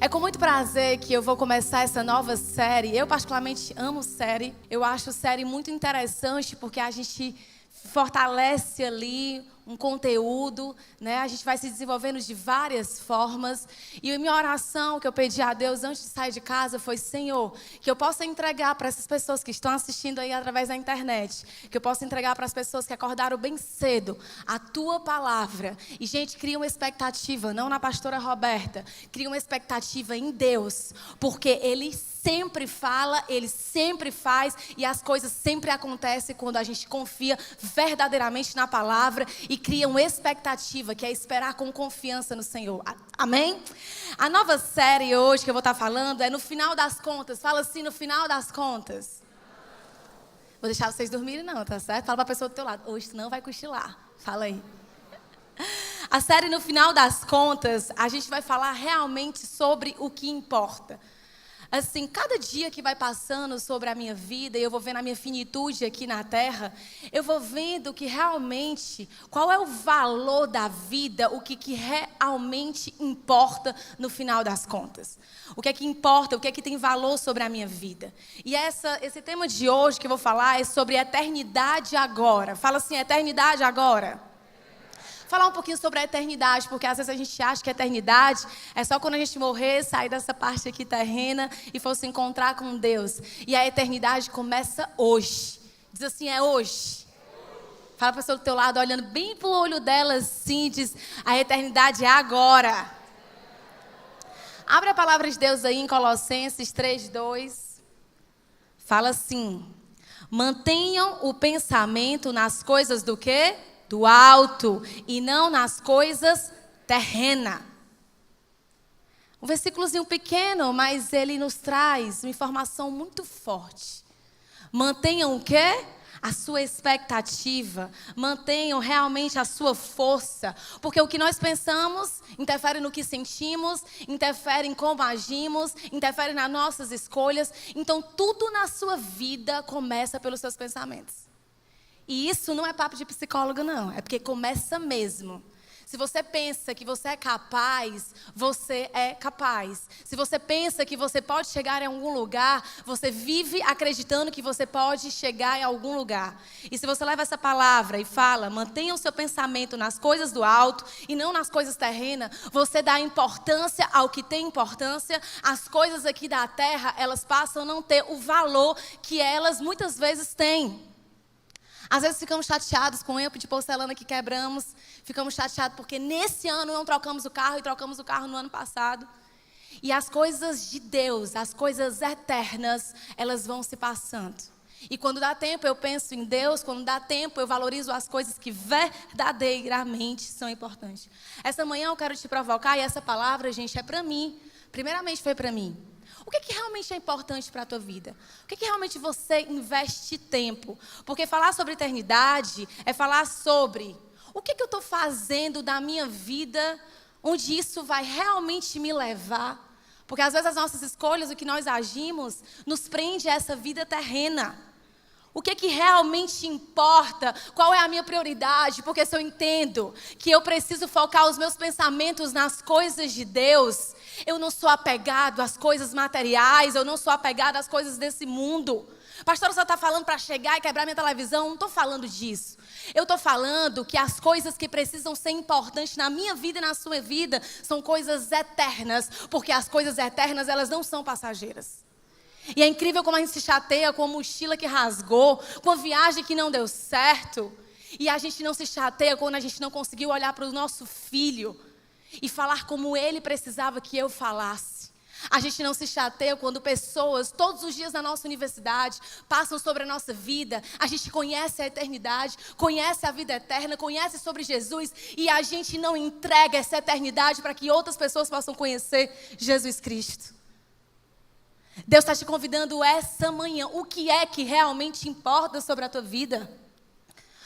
É com muito prazer que eu vou começar essa nova série. Eu particularmente amo série. Eu acho série muito interessante porque a gente fortalece ali um conteúdo, né? A gente vai se desenvolvendo de várias formas. E a minha oração que eu pedi a Deus antes de sair de casa foi: Senhor, que eu possa entregar para essas pessoas que estão assistindo aí através da internet, que eu possa entregar para as pessoas que acordaram bem cedo a Tua palavra. E, gente, cria uma expectativa, não na pastora Roberta, cria uma expectativa em Deus, porque Ele sempre fala, Ele sempre faz e as coisas sempre acontecem quando a gente confia verdadeiramente na palavra e cria uma expectativa, que é esperar com confiança no Senhor. Amém? A nova série hoje que eu vou estar falando é No Final das Contas. Fala assim: no final das contas. Vou deixar vocês dormirem não, tá certo? Fala para a pessoa do teu lado: hoje tu não vai cochilar. Fala aí. A série No Final das Contas, a gente vai falar realmente sobre o que importa. Assim, cada dia que vai passando sobre a minha vida, e eu vou vendo a minha finitude aqui na terra, eu vou vendo que realmente, qual é o valor da vida, o que realmente importa no final das contas. O que é que importa, o que é que tem valor sobre a minha vida. E esse tema de hoje que eu vou falar é sobre eternidade agora. Fala assim: eternidade agora. Falar um pouquinho sobre a eternidade, porque às vezes a gente acha que a eternidade é só quando a gente morrer, sair dessa parte aqui terrena e for se encontrar com Deus. E a eternidade começa hoje. Diz assim: é hoje. Fala para a pessoa do teu lado, olhando bem pro olho dela assim, diz: a eternidade é agora. Abre a palavra de Deus aí em Colossenses 3:2. Fala assim: mantenham o pensamento nas coisas do quê? Do alto, e não nas coisas terrenas. Um versículozinho pequeno, mas ele nos traz uma informação muito forte. Mantenham o quê? A sua expectativa. Mantenham realmente a sua força. Porque o que nós pensamos interfere no que sentimos, interfere em como agimos, interfere nas nossas escolhas. Então, tudo na sua vida começa pelos seus pensamentos. E isso não é papo de psicólogo, não. É porque começa mesmo. Se você pensa que você é capaz, você é capaz. Se você pensa que você pode chegar em algum lugar, você vive acreditando que você pode chegar em algum lugar. E se você leva essa palavra e fala: mantenha o seu pensamento nas coisas do alto e não nas coisas terrenas, você dá importância ao que tem importância. As coisas aqui da terra, elas passam a não ter o valor que elas muitas vezes têm. Às vezes ficamos chateados com o empo de porcelana que quebramos. Ficamos chateados porque nesse ano não trocamos o carro e trocamos o carro no ano passado. E as coisas de Deus, as coisas eternas, elas vão se passando. E quando dá tempo eu penso em Deus, quando dá tempo eu valorizo as coisas que verdadeiramente são importantes. Essa manhã eu quero te provocar, e essa palavra, gente, é para mim. Primeiramente foi para mim. O que realmente é importante para a tua vida? O que realmente você investe tempo? Porque falar sobre eternidade é falar sobre o que eu estou fazendo da minha vida, onde isso vai realmente me levar. Porque às vezes as nossas escolhas, o que nós agimos, nos prende a essa vida terrena. O que realmente importa? Qual é a minha prioridade? Porque se eu entendo que eu preciso focar os meus pensamentos nas coisas de Deus, eu não sou apegado às coisas materiais, eu não sou apegado às coisas desse mundo. Pastor, você está falando para chegar e quebrar minha televisão? Não estou falando disso. Eu estou falando que as coisas que precisam ser importantes na minha vida e na sua vida são coisas eternas, porque as coisas eternas, elas não são passageiras. E é incrível como a gente se chateia com a mochila que rasgou, com a viagem que não deu certo. E a gente não se chateia quando a gente não conseguiu olhar para o nosso filho e falar como ele precisava que eu falasse. A gente não se chateia quando pessoas, todos os dias na nossa universidade, passam sobre a nossa vida. A gente conhece a eternidade, conhece a vida eterna, conhece sobre Jesus. E a gente não entrega essa eternidade para que outras pessoas possam conhecer Jesus Cristo. Deus está te convidando essa manhã. O que é que realmente importa sobre a tua vida?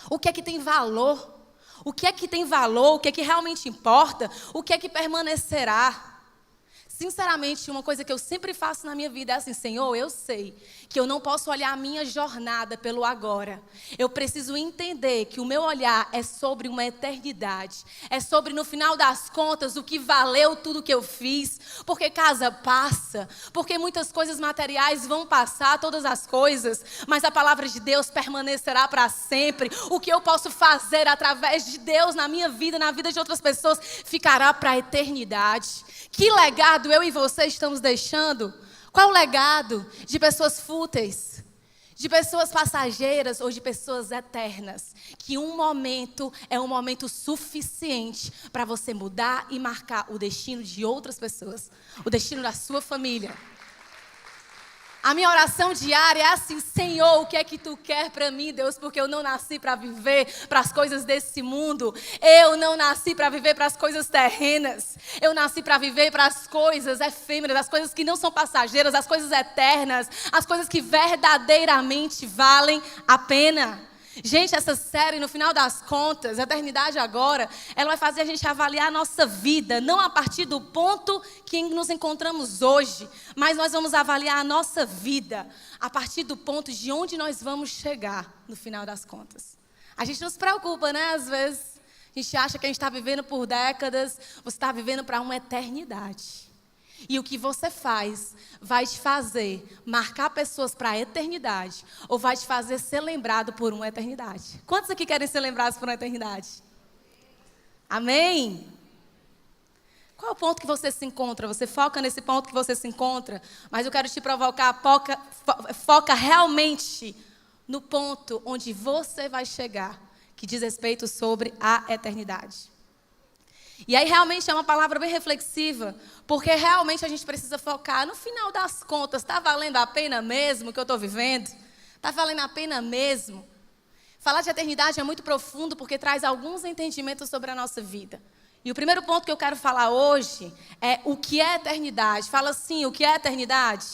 O que é que tem valor? O que é que tem valor? O que é que realmente importa? O que é que permanecerá? Sinceramente, uma coisa que eu sempre faço na minha vida é assim: Senhor, eu sei que eu não posso olhar a minha jornada pelo agora. Eu preciso entender que o meu olhar é sobre uma eternidade. É sobre, no final das contas, o que valeu tudo que eu fiz. Porque casa passa, porque muitas coisas materiais vão passar, todas as coisas, mas a palavra de Deus permanecerá para sempre. O que eu posso fazer através de Deus na minha vida, na vida de outras pessoas, ficará para a eternidade. Que legado eu e você estamos deixando? Qual o legado? De pessoas fúteis, de pessoas passageiras ou de pessoas eternas? Que um momento é um momento suficiente para você mudar e marcar o destino de outras pessoas, o destino da sua família. A minha oração diária é assim: Senhor, o que é que Tu quer para mim, Deus? Porque eu não nasci para viver para as coisas desse mundo. Eu não nasci para viver para as coisas terrenas. Eu nasci para viver para as coisas efêmeras, as coisas que não são passageiras, as coisas eternas, as coisas que verdadeiramente valem a pena. Gente, essa série, no final das contas, Eternidade Agora, ela vai fazer a gente avaliar a nossa vida, não a partir do ponto que nos encontramos hoje, mas nós vamos avaliar a nossa vida a partir do ponto de onde nós vamos chegar, no final das contas. A gente não se preocupa, né, às vezes. A gente acha que a gente está vivendo por décadas, você está vivendo para uma eternidade. E o que você faz vai te fazer marcar pessoas para a eternidade ou vai te fazer ser lembrado por uma eternidade. Quantos aqui querem ser lembrados por uma eternidade? Amém? Qual é o ponto que você se encontra? Você foca nesse ponto que você se encontra, mas eu quero te provocar, foca realmente no ponto onde você vai chegar, que diz respeito sobre a eternidade. E aí realmente é uma palavra bem reflexiva, porque realmente a gente precisa focar no final das contas. Está valendo a pena mesmo o que eu estou vivendo? Está valendo a pena mesmo? Falar de eternidade é muito profundo porque traz alguns entendimentos sobre a nossa vida. E o primeiro ponto que eu quero falar hoje é o que é eternidade. Fala assim, o que é eternidade?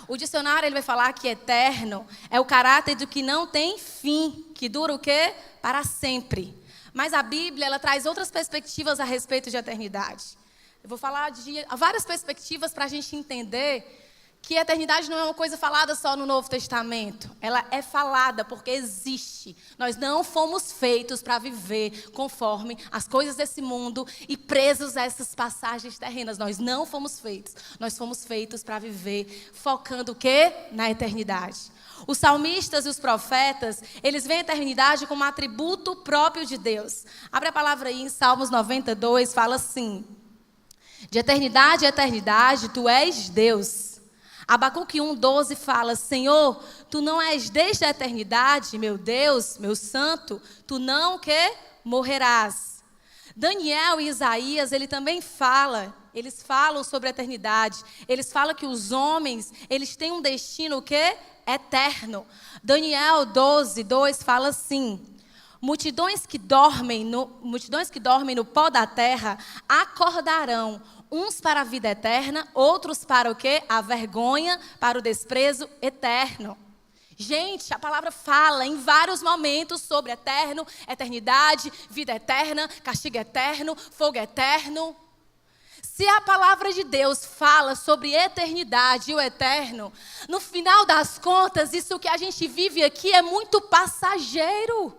O dicionário ele vai falar que eterno é o caráter do que não tem fim, que dura o quê? Para sempre. Mas a Bíblia, ela traz outras perspectivas a respeito de eternidade. Eu vou falar de várias perspectivas para a gente entender que a eternidade não é uma coisa falada só no Novo Testamento. Ela é falada porque existe. Nós não fomos feitos para viver conforme as coisas desse mundo e presos a essas passagens terrenas. Nós não fomos feitos. Nós fomos feitos para viver focando o quê? Na eternidade. Os salmistas e os profetas, eles veem a eternidade como um atributo próprio de Deus. Abre a palavra aí em Salmos 92, fala assim: de eternidade a eternidade, Tu és Deus. Abacuque 1:12 fala: Senhor, Tu não és desde a eternidade, meu Deus, meu santo, Tu não que morrerás. Daniel e Isaías, eles falam sobre a eternidade. Eles falam que os homens, eles têm um destino o quê? Eterno. Daniel 12:2 fala assim: multidões que dormem no pó da terra acordarão, uns para a vida eterna, outros para o quê? A vergonha, para o desprezo eterno. Gente, a palavra fala em vários momentos sobre eterno, eternidade, vida eterna, castigo eterno, fogo eterno. Se a palavra de Deus fala sobre eternidade e o eterno, no final das contas, isso que a gente vive aqui é muito passageiro.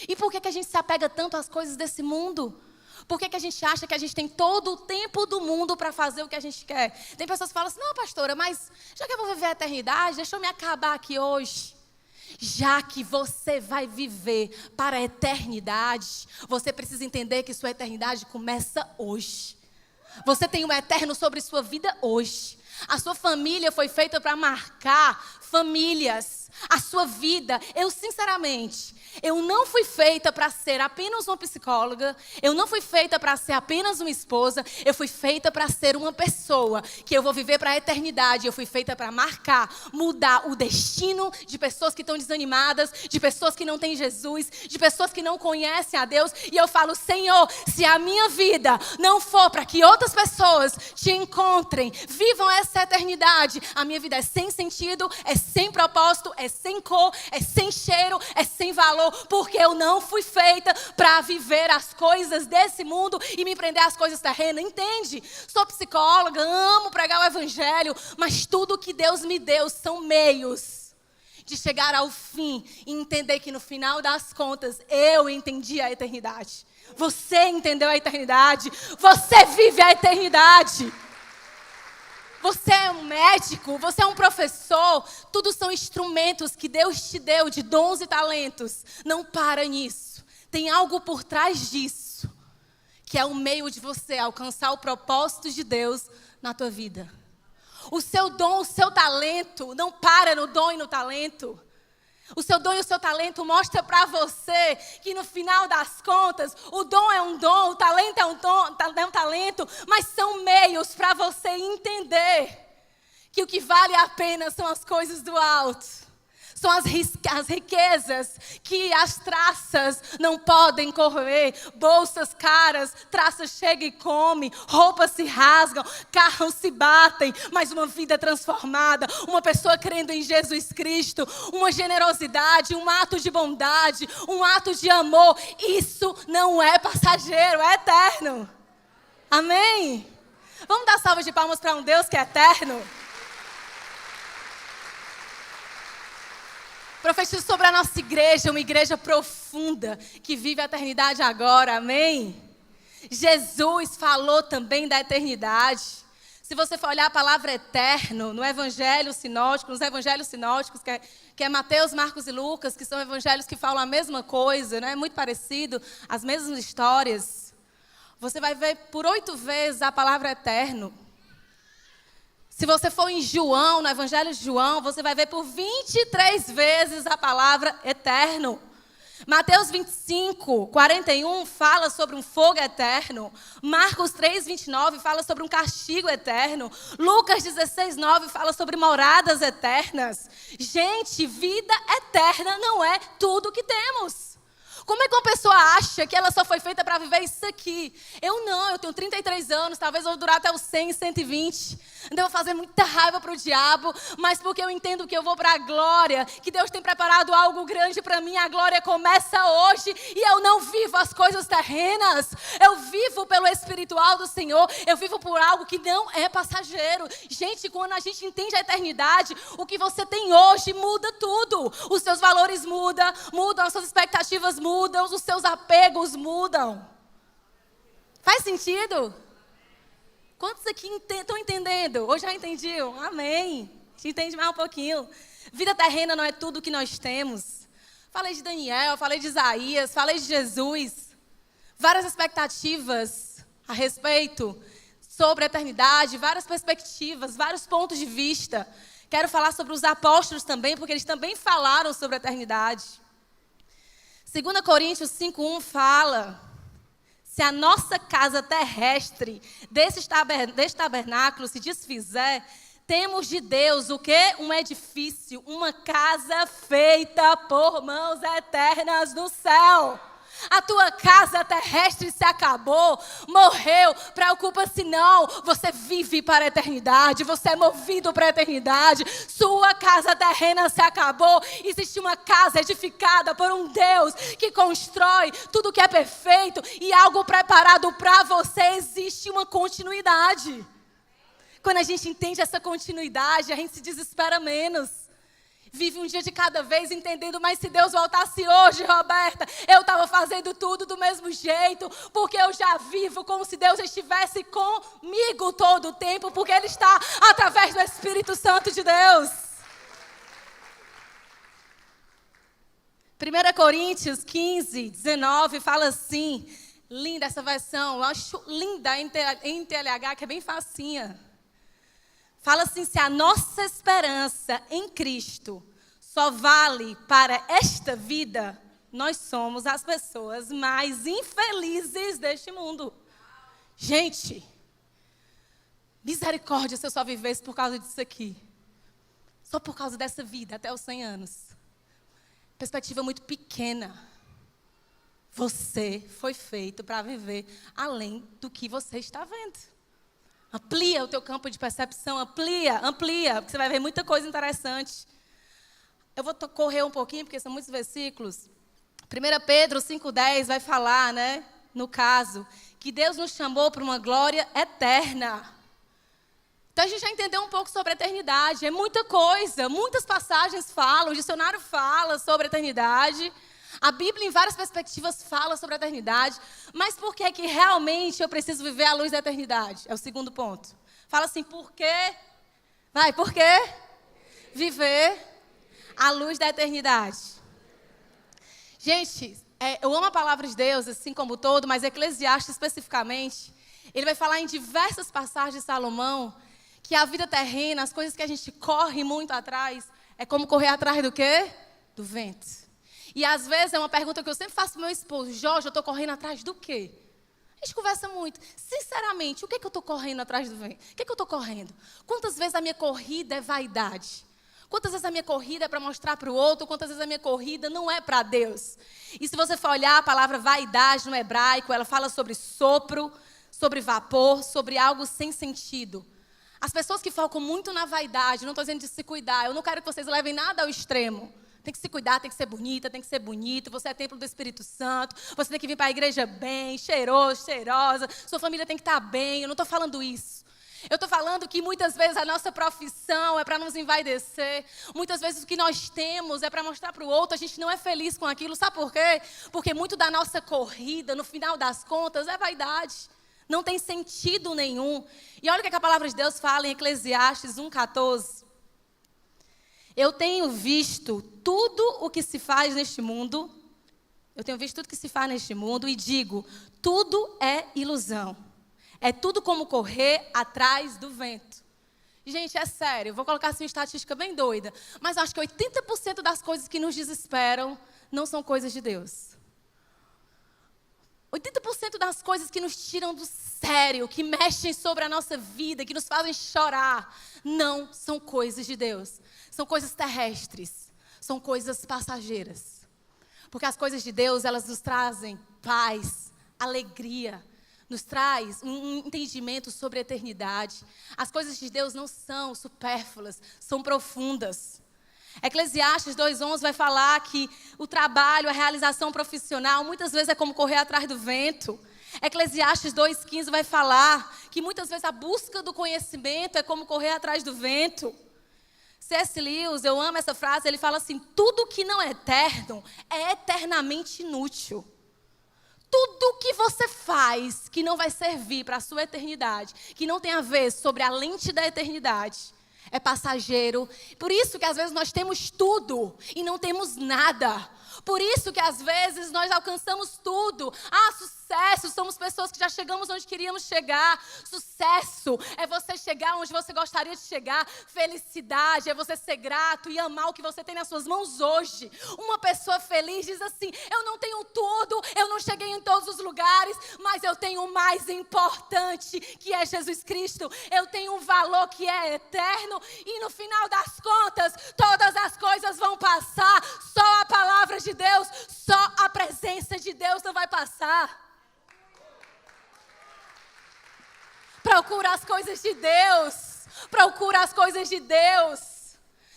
E por que a gente se apega tanto às coisas desse mundo? Por que a gente acha que a gente tem todo o tempo do mundo para fazer o que a gente quer? Tem pessoas que falam assim: não, pastora, mas já que eu vou viver a eternidade, deixa eu me acabar aqui hoje. Já que você vai viver para a eternidade, você precisa entender que sua eternidade começa hoje. Você tem um eterno sobre sua vida hoje. A sua família foi feita para marcar famílias. A sua vida, eu não fui feita para ser apenas uma psicóloga. Eu não fui feita para ser apenas uma esposa. Eu fui feita para ser uma pessoa que eu vou viver para a eternidade. Eu fui feita para marcar, mudar o destino de pessoas que estão desanimadas, de pessoas que não têm Jesus, de pessoas que não conhecem a Deus. E eu falo: Senhor, se a minha vida não for para que outras pessoas te encontrem, vivam essa eternidade, a minha vida é sem sentido, é sem propósito, é é sem cor, é sem cheiro, é sem valor, porque eu não fui feita para viver as coisas desse mundo e me prender às coisas terrenas, entende? Sou psicóloga, amo pregar o evangelho, mas tudo que Deus me deu são meios de chegar ao fim e entender que no final das contas eu entendi a eternidade. Você entendeu a eternidade, você vive a eternidade. Você é um médico, você é um professor, tudo são instrumentos que Deus te deu de dons e talentos. Não para nisso. Tem algo por trás disso, que é o meio de você alcançar o propósito de Deus na tua vida. O seu dom, o seu talento, não para no dom e no talento. O seu dom e o seu talento mostra para você que no final das contas, o dom é um dom, o talento é um talento, mas são meios para você entender que o que vale a pena são as coisas do alto. São as riquezas que as traças não podem correr. Bolsas caras, traças chegam e comem, roupas se rasgam, carros se batem, mas uma vida transformada, uma pessoa crendo em Jesus Cristo, uma generosidade, um ato de bondade, um ato de amor, isso não é passageiro, é eterno. Amém? Vamos dar salva de palmas para um Deus que é eterno? Profetizo sobre a nossa igreja, uma igreja profunda, que vive a eternidade agora, amém? Jesus falou também da eternidade. Se você for olhar a palavra eterno, nos evangelhos sinóticos, que é Mateus, Marcos e Lucas, que são evangelhos que falam a mesma coisa, né? Muito parecido, as mesmas histórias. Você vai ver por 8 vezes a palavra eterno. Se você for em João, no Evangelho de João, você vai ver por 23 vezes a palavra eterno. Mateus 25, 41 fala sobre um fogo eterno. Marcos 3, 29 fala sobre um castigo eterno. Lucas 16, 9 fala sobre moradas eternas. Gente, vida eterna não é tudo que temos. Como é que uma pessoa acha que ela só foi feita para viver isso aqui? Eu não, eu tenho 33 anos, talvez eu vou durar até os 100, 120. Ainda vou fazer muita raiva para o diabo, mas porque eu entendo que eu vou para a glória, que Deus tem preparado algo grande para mim, a glória começa hoje e eu não vivo as coisas terrenas. Eu vivo pelo espiritual do Senhor, eu vivo por algo que não é passageiro. Gente, quando a gente entende a eternidade, o que você tem hoje muda tudo. Os seus valores mudam, as suas expectativas mudam, os seus apegos mudam. Faz sentido? Quantos aqui estão entendendo? Ou já entendiam? Amém. A gente entende mais um pouquinho. Vida terrena não é tudo que nós temos. Falei de Daniel, falei de Isaías, falei de Jesus. Várias expectativas a respeito sobre a eternidade, várias perspectivas, vários pontos de vista. Quero falar sobre os apóstolos também, porque eles também falaram sobre a eternidade. 2 Coríntios 5:1 fala: se a nossa casa terrestre desse tabernáculo se desfizer, temos de Deus o quê? Um edifício, uma casa feita por mãos eternas no céu. A tua casa terrestre se acabou, morreu, preocupa-se não, você vive para a eternidade, você é movido para a eternidade. Sua casa terrena se acabou, existe uma casa edificada por um Deus que constrói tudo que é perfeito e algo preparado para você, existe uma continuidade. Quando a gente entende essa continuidade, a gente se desespera menos. Vive um dia de cada vez entendendo, mas se Deus voltasse hoje, Roberta, eu estava fazendo tudo do mesmo jeito, porque eu já vivo como se Deus estivesse comigo todo o tempo, porque Ele está através do Espírito Santo de Deus. 1 Coríntios 15, 19 fala assim, linda essa versão, eu acho linda em TLH, que é bem facinha. Fala assim, se a nossa esperança em Cristo só vale para esta vida, nós somos as pessoas mais infelizes deste mundo. Gente, misericórdia se eu só vivesse por causa disso aqui. Só por causa dessa vida, até os 100 anos. Perspectiva muito pequena. Você foi feito para viver além do que você está vendo. Amplia o teu campo de percepção, amplia, porque você vai ver muita coisa interessante. Eu vou correr um pouquinho, porque são muitos versículos. 1 Pedro 5,10 vai falar, né, no caso, que Deus nos chamou para uma glória eterna. Então a gente já entendeu um pouco sobre a eternidade. É muita coisa, muitas passagens falam, o dicionário fala sobre a eternidade. A Bíblia, em várias perspectivas, fala sobre a eternidade. Mas por que que realmente eu preciso viver à luz da eternidade? É o segundo ponto. Fala assim, por quê? Vai, por quê? Viver à luz da eternidade. Gente, eu amo a palavra de Deus, assim como todo, mas Eclesiastes especificamente, ele vai falar em diversas passagens de Salomão que a vida terrena, as coisas que a gente corre muito atrás, é como correr atrás do quê? Do vento. E às vezes é uma pergunta que eu sempre faço para meu esposo, Jorge, eu estou correndo atrás do quê? A gente conversa muito. Sinceramente, o que é que eu estou correndo atrás do vento? O que é que eu estou correndo? Quantas vezes a minha corrida é vaidade? Quantas vezes a minha corrida é para mostrar para o outro? Quantas vezes a minha corrida não é para Deus? E se você for olhar a palavra vaidade no hebraico, ela fala sobre sopro, sobre vapor, sobre algo sem sentido. As pessoas que focam muito na vaidade, não estou dizendo de se cuidar, eu não quero que vocês levem nada ao extremo. Tem que se cuidar, tem que ser bonita, tem que ser bonito, você é templo do Espírito Santo, você tem que vir para a igreja bem, cheiroso, cheirosa, sua família tem que estar bem, eu não estou falando isso. Eu estou falando que muitas vezes a nossa profissão é para nos envaidecer, muitas vezes o que nós temos é para mostrar para o outro, a gente não é feliz com aquilo, sabe por quê? Porque muito da nossa corrida, no final das contas, é vaidade. Não tem sentido nenhum. E olha o que a palavra de Deus fala em Eclesiastes 1,14. Eu tenho visto tudo o que se faz neste mundo. Eu tenho visto tudo que se faz neste mundo e digo, tudo é ilusão. É tudo como correr atrás do vento. Gente, é sério, eu vou colocar assim uma estatística bem doida. Mas eu acho que 80% das coisas que nos desesperam não são coisas de Deus. 80% das coisas que nos tiram do sério, que mexem sobre a nossa vida, que nos fazem chorar, não são coisas de Deus. São coisas terrestres, são coisas passageiras. Porque as coisas de Deus, elas nos trazem paz, alegria, nos traz um entendimento sobre a eternidade. As coisas de Deus não são supérfluas, são profundas. Eclesiastes 2,11 vai falar que o trabalho, a realização profissional, muitas vezes é como correr atrás do vento. Eclesiastes 2,15 vai falar que muitas vezes a busca do conhecimento é como correr atrás do vento. C.S. Lewis, eu amo essa frase, ele fala assim, tudo que não é eterno é eternamente inútil. Tudo que você faz que não vai servir para a sua eternidade, que não tem a ver sobre a lente da eternidade, é passageiro. Por isso que às vezes nós temos tudo e não temos nada. Por isso que às vezes nós alcançamos tudo. Sucesso, somos pessoas que já chegamos onde queríamos chegar. Sucesso é você chegar onde você gostaria de chegar. Felicidade é você ser grato e amar o que você tem nas suas mãos hoje. Uma pessoa feliz diz assim, eu não tenho tudo, eu não cheguei em todos os lugares, mas eu tenho o mais importante, que é Jesus Cristo. Eu tenho um valor que é eterno e no final das contas, todas as coisas vão passar. Só a palavra de Deus, só a presença de Deus não vai passar. Procura as coisas de Deus. Procura as coisas de Deus.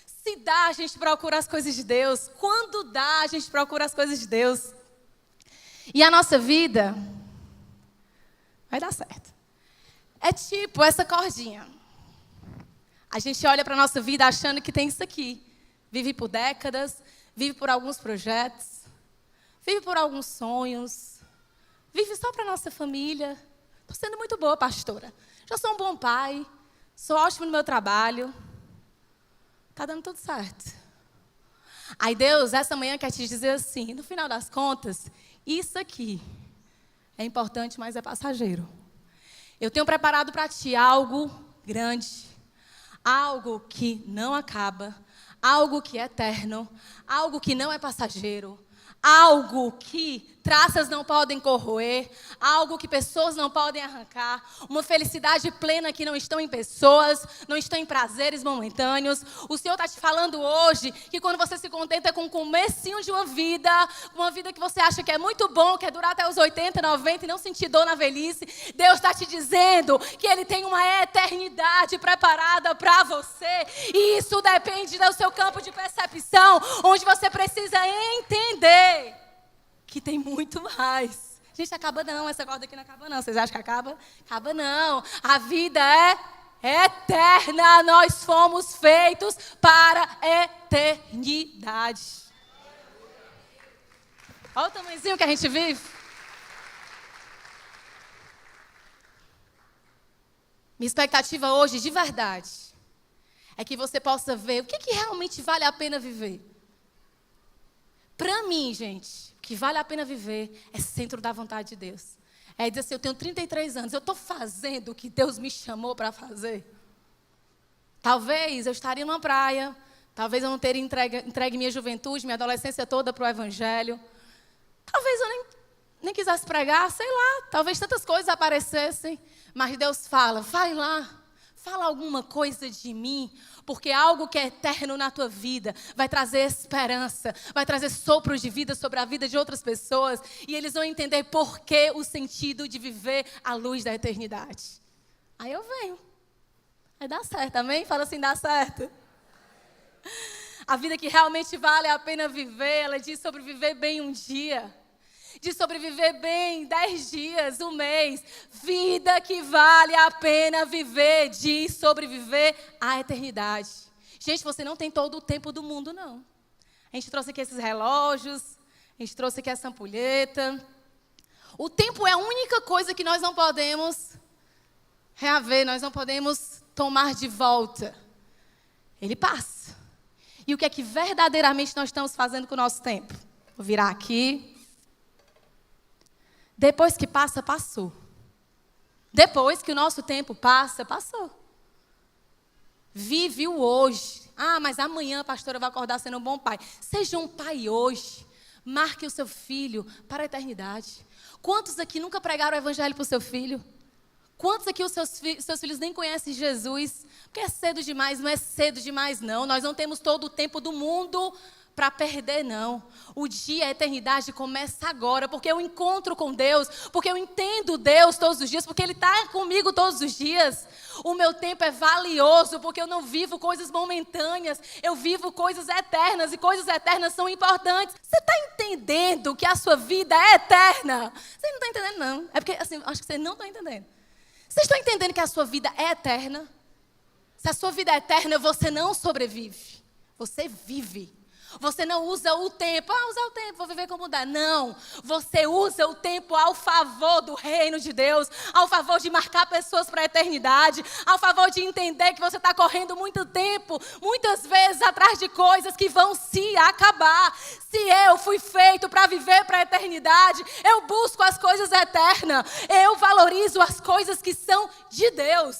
Se dá, a gente procura as coisas de Deus. Quando dá, a gente procura as coisas de Deus. E a nossa vida vai dar certo. É tipo essa cordinha. A gente olha para a nossa vida achando que tem isso aqui. Vive por décadas, vive por alguns projetos, vive por alguns sonhos, vive só para a nossa família. Estou sendo muito boa, pastora. Já sou um bom pai, sou ótimo no meu trabalho. Está dando tudo certo. Aí Deus, essa manhã, quer te dizer assim, no final das contas, isso aqui é importante, mas é passageiro. Eu tenho preparado para ti algo grande, algo que não acaba, algo que é eterno, algo que não é passageiro, algo que traças não podem corroer, algo que pessoas não podem arrancar, uma felicidade plena que não estão em pessoas, não estão em prazeres momentâneos. O Senhor está te falando hoje que quando você se contenta com o comecinho de uma vida que você acha que é muito bom, quer durar até os 80, 90 e não sentir dor na velhice, Deus está te dizendo que Ele tem uma eternidade preparada para você. E isso depende do seu campo de percepção, onde você precisa entender que tem muito mais. Gente, acaba não, essa corda aqui não acaba não. Vocês acham que acaba? Acaba não. A vida é eterna. Nós fomos feitos para a eternidade. Olha o tamanhozinho que a gente vive. Minha expectativa hoje, de verdade, é que você possa ver o que realmente vale a pena viver. Para mim, gente, o que vale a pena viver é centro da vontade de Deus. É dizer assim, eu tenho 33 anos, eu estou fazendo o que Deus me chamou para fazer. Talvez eu estaria numa praia, talvez eu não teria entregue minha juventude, minha adolescência toda para o Evangelho. Talvez eu nem quisesse pregar, sei lá, talvez tantas coisas aparecessem. Mas Deus fala, vai lá, fala alguma coisa de mim, porque algo que é eterno na tua vida vai trazer esperança, vai trazer sopros de vida sobre a vida de outras pessoas, e eles vão entender por que o sentido de viver à luz da eternidade. Aí eu venho. Aí dá certo, amém? Fala assim, dá certo. A vida que realmente vale a pena viver, ela diz sobre viver bem um dia, de sobreviver bem 10 dias, um mês. Vida que vale a pena viver, de sobreviver à eternidade. Gente, você não tem todo o tempo do mundo, não. A gente trouxe aqui esses relógios, a gente trouxe aqui essa ampulheta. O tempo é a única coisa que nós não podemos reaver, nós não podemos tomar de volta. Ele passa. E o que é que verdadeiramente nós estamos fazendo com o nosso tempo? Vou virar aqui. Depois que passa, passou. Depois que o nosso tempo passa, passou. Vive o hoje. Ah, mas amanhã, pastora, eu vou acordar sendo um bom pai. Seja um pai hoje. Marque o seu filho para a eternidade. Quantos aqui nunca pregaram o evangelho para o seu filho? Quantos aqui os seus filhos nem conhecem Jesus? Porque é cedo demais, não é cedo demais, não. Nós não temos todo o tempo do mundo para perder, não. O dia, a eternidade começa agora, porque eu encontro com Deus, porque eu entendo Deus todos os dias, porque Ele está comigo todos os dias. O meu tempo é valioso, porque eu não vivo coisas momentâneas, eu vivo coisas eternas, e coisas eternas são importantes. Você está entendendo que a sua vida é eterna? Você não está entendendo, não. É porque, assim, acho que você não está entendendo. Vocês estão entendendo que a sua vida é eterna? Se a sua vida é eterna, você não sobrevive, você vive. Você não usa o tempo, usar o tempo, vou viver como dá. Não, você usa o tempo ao favor do reino de Deus, ao favor de marcar pessoas para a eternidade, ao favor de entender que você está correndo muito tempo, muitas vezes atrás de coisas que vão se acabar. Se eu fui feito para viver para a eternidade, eu busco as coisas eternas, eu valorizo as coisas que são de Deus.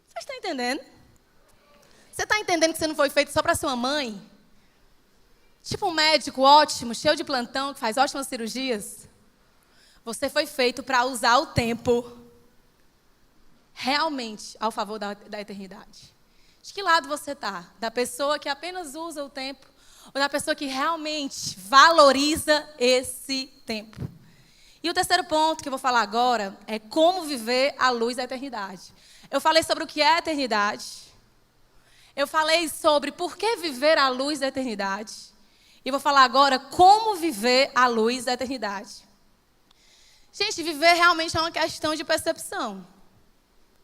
Vocês estão entendendo? Você está entendendo que você não foi feito só para sua mãe? Tipo um médico ótimo, cheio de plantão, que faz ótimas cirurgias. Você foi feito para usar o tempo realmente ao favor da eternidade. De que lado você está? Da pessoa que apenas usa o tempo ou da pessoa que realmente valoriza esse tempo? E o terceiro ponto que eu vou falar agora é como viver à luz da eternidade. Eu falei sobre o que é a eternidade. Eu falei sobre por que viver à luz da eternidade. E vou falar agora como viver à luz da eternidade. Gente, viver realmente é uma questão de percepção.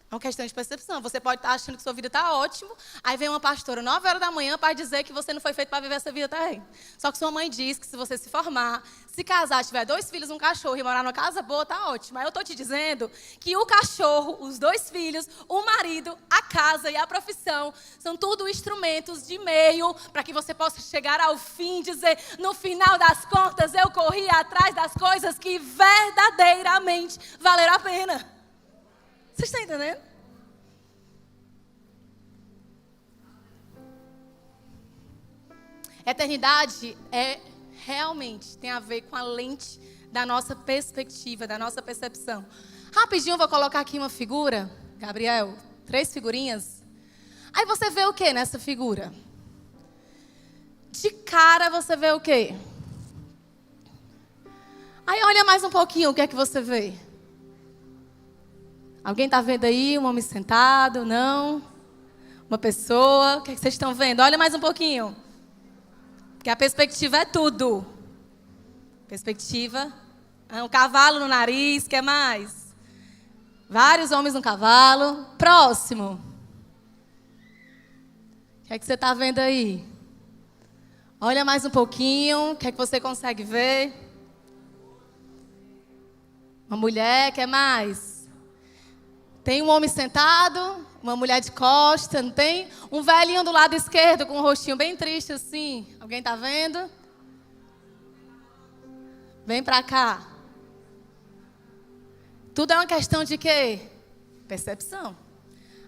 É uma questão de percepção. Você pode estar achando que sua vida está ótima, aí vem uma pastora 9 horas da manhã para dizer que você não foi feito para viver essa vida também. Só que sua mãe diz que se você se formar, se casar, tiver 2 filhos, um cachorro e morar numa casa boa, tá ótimo. Aí eu estou te dizendo que o cachorro, os 2 filhos, o marido, a casa e a profissão são tudo instrumentos de meio para que você possa chegar ao fim e dizer, no final das contas, eu corri atrás das coisas que verdadeiramente valeram a pena. Vocês estão entendendo? Eternidade realmente tem a ver com a lente da nossa perspectiva, da nossa percepção. Rapidinho, vou colocar aqui uma figura, Gabriel, 3 figurinhas. Aí você vê o que nessa figura? De cara você vê o quê? Aí olha mais um pouquinho, o que é que você vê? Alguém está vendo aí um homem sentado? Não? Uma pessoa? O que é que vocês estão vendo? Olha mais um pouquinho. Porque a perspectiva é tudo. Perspectiva. Um cavalo no nariz, o que mais? Vários homens no cavalo. Próximo. O que é que você está vendo aí? Olha mais um pouquinho. O que é que você consegue ver? Uma mulher, o que mais? Tem um homem sentado, uma mulher de costa, não tem? Um velhinho do lado esquerdo com um rostinho bem triste assim. Alguém está vendo? Vem para cá. Tudo é uma questão de quê? Percepção.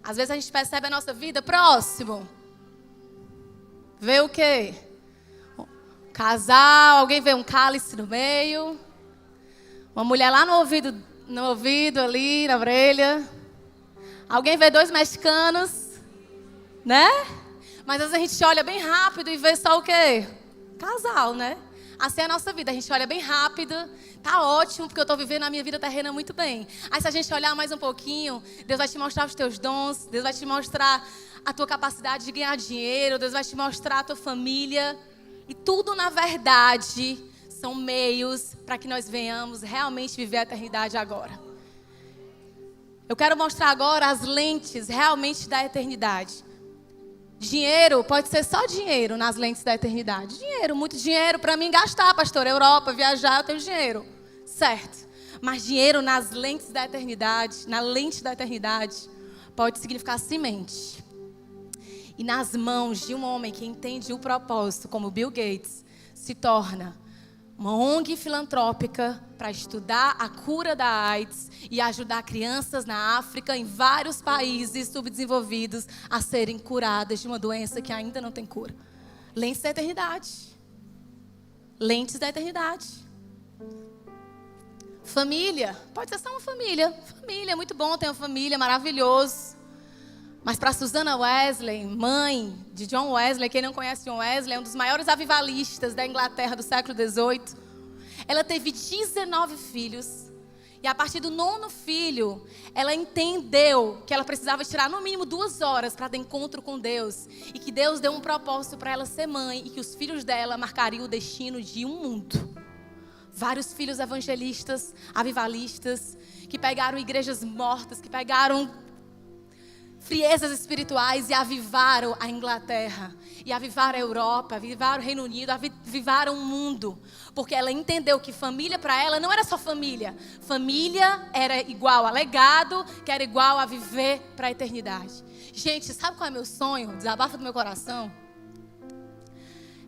Às vezes a gente percebe a nossa vida próximo. Vê o quê? Casal, alguém vê um cálice no meio. Uma mulher lá no ouvido ali, na orelha. Alguém vê 2 mexicanos, né? Mas às vezes a gente olha bem rápido e vê só o quê? Casal, né? Assim é a nossa vida, a gente olha bem rápido. Tá ótimo, porque eu estou vivendo a minha vida terrena muito bem. Aí se a gente olhar mais um pouquinho, Deus vai te mostrar os teus dons. Deus vai te mostrar a tua capacidade de ganhar dinheiro. Deus vai te mostrar a tua família. E tudo, na verdade, são meios para que nós venhamos realmente viver a eternidade agora. Eu quero mostrar agora as lentes realmente da eternidade. Dinheiro pode ser só dinheiro nas lentes da eternidade. Dinheiro, muito dinheiro para mim gastar, pastor. Europa, viajar, eu tenho dinheiro. Certo. Mas dinheiro nas lentes da eternidade, na lente da eternidade, pode significar semente. E nas mãos de um homem que entende o propósito, como Bill Gates, se torna uma ONG filantrópica para estudar a cura da AIDS e ajudar crianças na África, em vários países subdesenvolvidos, a serem curadas de uma doença que ainda não tem cura. Lentes da eternidade. Lentes da eternidade. Família. Pode ser só uma família. Família, é muito bom ter uma família, maravilhoso. Mas para Susana Wesley, mãe de John Wesley, quem não conhece John Wesley, é um dos maiores avivalistas da Inglaterra do século XVIII. Ela teve 19 filhos. E a partir do 9º filho, ela entendeu que ela precisava tirar no mínimo 2 horas para ter encontro com Deus. E que Deus deu um propósito para ela ser mãe e que os filhos dela marcariam o destino de um mundo. Vários filhos evangelistas, avivalistas, que pegaram igrejas mortas, que pegaram friezas espirituais e avivaram a Inglaterra, e avivaram a Europa, avivaram o Reino Unido, avivaram o mundo, porque ela entendeu que família para ela não era só família, família era igual a legado, que era igual a viver para a eternidade. Gente, sabe qual é meu sonho? Desabafa do meu coração.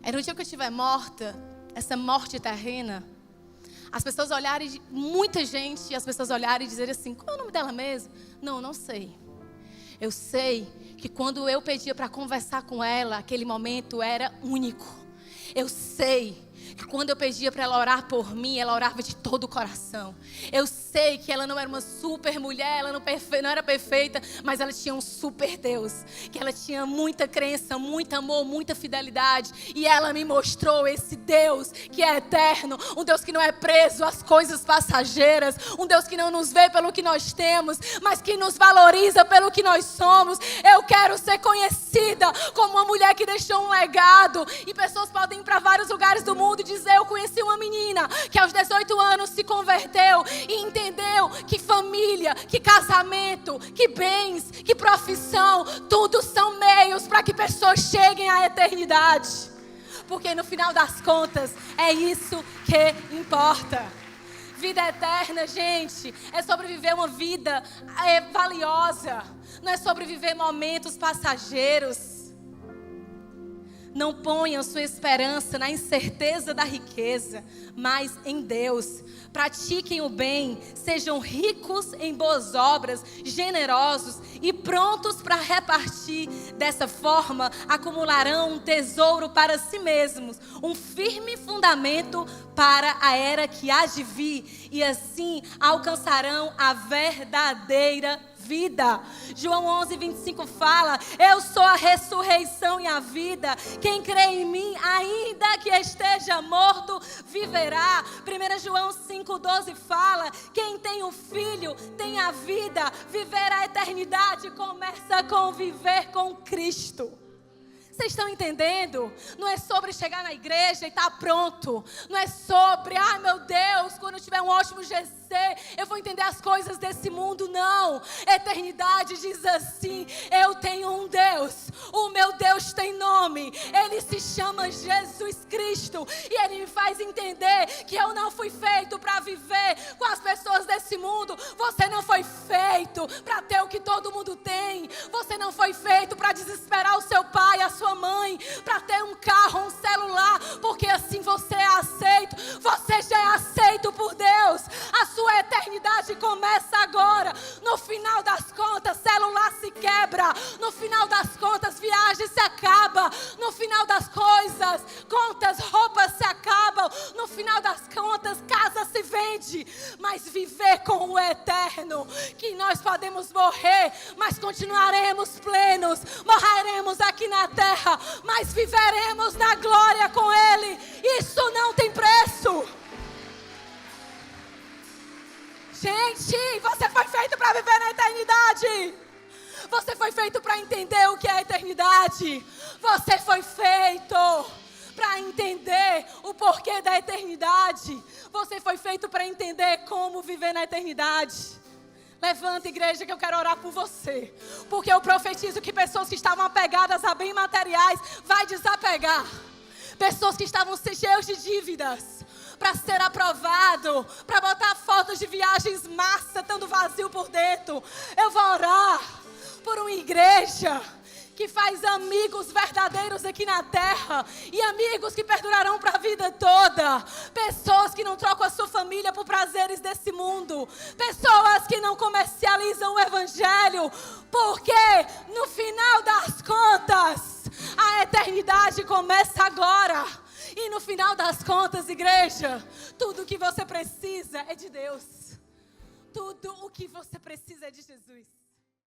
É no dia que eu estiver morta, essa morte terrena, as pessoas olharem, muita gente, as pessoas olharem e dizerem assim, qual é o nome dela mesmo? Não sei. Eu sei que quando eu pedia para conversar com ela, aquele momento era único. Eu sei que quando eu pedia para ela orar por mim, ela orava de todo o coração. Eu sei que ela não era uma super mulher, ela não era perfeita, mas ela tinha um super Deus. Que ela tinha muita crença, muito amor, muita fidelidade. E ela me mostrou esse Deus que é eterno, um Deus que não é preso às coisas passageiras, um Deus que não nos vê pelo que nós temos, mas que nos valoriza pelo que nós somos. Eu quero ser conhecida como uma mulher que deixou um legado. E pessoas podem ir para vários lugares do mundo e dizer, eu conheci uma menina que aos 18 anos se converteu e entendeu que família, que casamento, que bens, que profissão, tudo são meios para que pessoas cheguem à eternidade. Porque no final das contas, é isso que importa. Vida eterna, gente, é sobre viver uma vida valiosa. Não é sobre viver momentos passageiros. Não ponham sua esperança na incerteza da riqueza, mas em Deus. Pratiquem o bem, sejam ricos em boas obras, generosos e prontos para repartir. Dessa forma, acumularão um tesouro para si mesmos, um firme fundamento para a era que há de vir, e assim alcançarão a verdadeira vida. João 11:25 fala: eu sou a ressurreição e a vida. Quem crê em mim, ainda que esteja morto, viverá. 1 João 5:12 fala: quem tem o Filho tem a vida. Viver a eternidade começa com viver com Cristo. Vocês estão entendendo? Não é sobre chegar na igreja e estar pronto. Não é sobre, ai meu Deus, quando eu tiver um ótimo GC, eu vou entender as coisas desse mundo. Não. Eternidade diz assim: eu tenho um Deus. O meu Deus tem nome. Ele se chama Jesus Cristo. E Ele me faz entender que eu não fui feito para viver com as pessoas desse mundo. Você não foi feito para ter o que todo mundo tem. Você não foi feito para desesperar o seu pai, a sua mãe, para ter um carro, um celular, porque assim você é aceito. Você já é aceito por Deus. A sua eternidade começa agora. No final das contas, celular se quebra. No final das contas, viagem se acaba. No final das coisas, contas, roupas se acabam. No final das contas, casa se vende. Mas viver com o eterno, que nós podemos morrer, mas continuaremos plenos. Morreremos aqui na terra, mas viveremos na glória com Ele. Isso não tem preço. Gente, você foi feito para viver na eternidade. Você foi feito para entender o que é a eternidade. Você foi feito para entender o porquê da eternidade. Você foi feito para entender como viver na eternidade. Levanta, igreja, que eu quero orar por você. Porque eu profetizo que pessoas que estavam apegadas a bens materiais vai desapegar. Pessoas que estavam cheias de dívidas, para ser aprovado, para botar fotos de viagens massa, estando vazio por dentro. Eu vou orar por uma igreja que faz amigos verdadeiros aqui na terra, e amigos que perdurarão para a vida toda. Pessoas que não trocam a sua família por prazeres desse mundo. Pessoas que não comercializam o evangelho, porque no final das contas, a eternidade começa agora. E no final das contas, igreja, tudo o que você precisa é de Deus. Tudo o que você precisa é de Jesus.